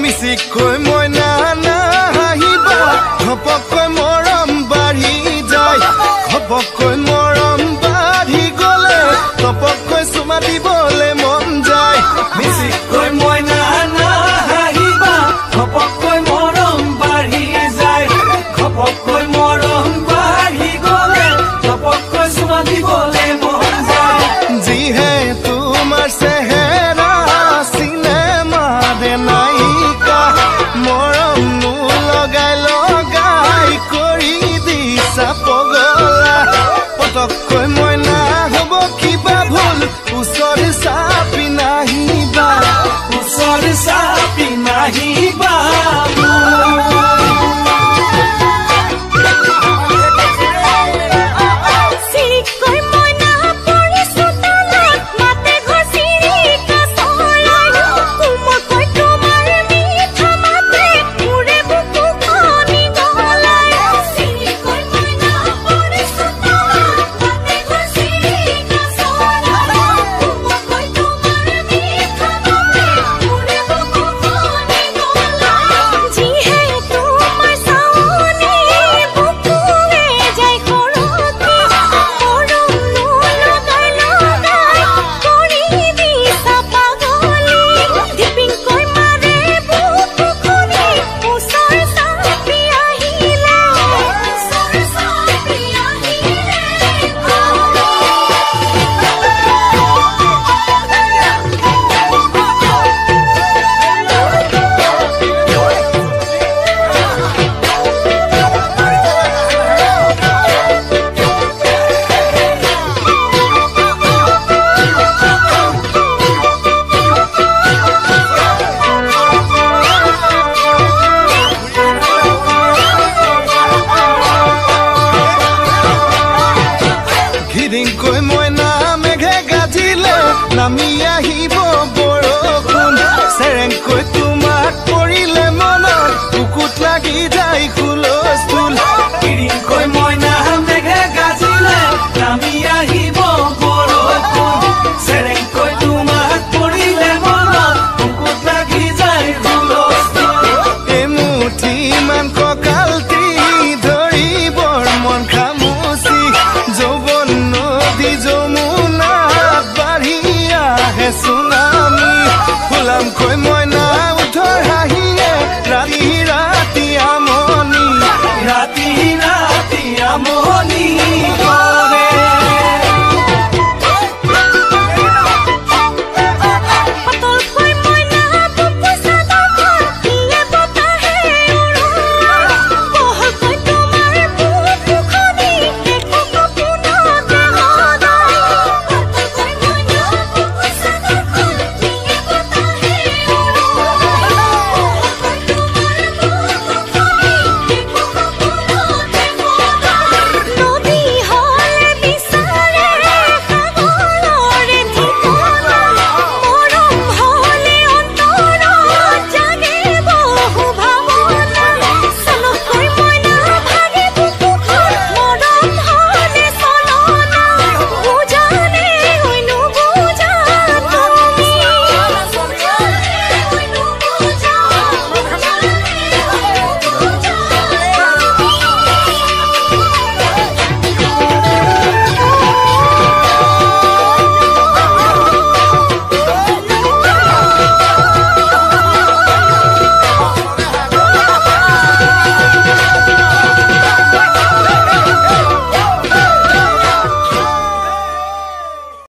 মিছিকৈ মইনা নাহিবা ঘপকৈ মৰম বাঢ়ি যায় ঘপকৈ মৰম বাঢ়ি গলে ঘপকৈ চুমা দিবলে মন যায় মিছিকৈ মইনা নাহিবা ঘপকৈ মৰম বাঢ়ি যায় ঘপকৈ মৰম বাঢ়ি গলে ঘপকৈ চুমা দিবলে মন যায় যিহে তোমাৰ চেহেৰা চিনেমা দে নায়িকা মৰম লগাই লগাই কৰি দিছা পগলা পতককৈ মইনা হ'ব কিবা ভুল ওচৰ চাপি নাহিবা নামি আহিব বৰষুণ চেৰেংকৈ তোমাক পৰিলে মনত বুকুত লাগি যায় হুলস্থুল কিৰিংকৈ মইনা মেঘে গাজিলে নামি আহিব বৰষুণ চেৰেংকৈ তোমাক পৰিলে মনত বুকুত লাগি যায় হুলস্থুল এমুঠি মান কঁকালটি ধৰিবৰ মন খামুচি যৌৱন নদী যমুনা বাঢ়ি আহে সোনা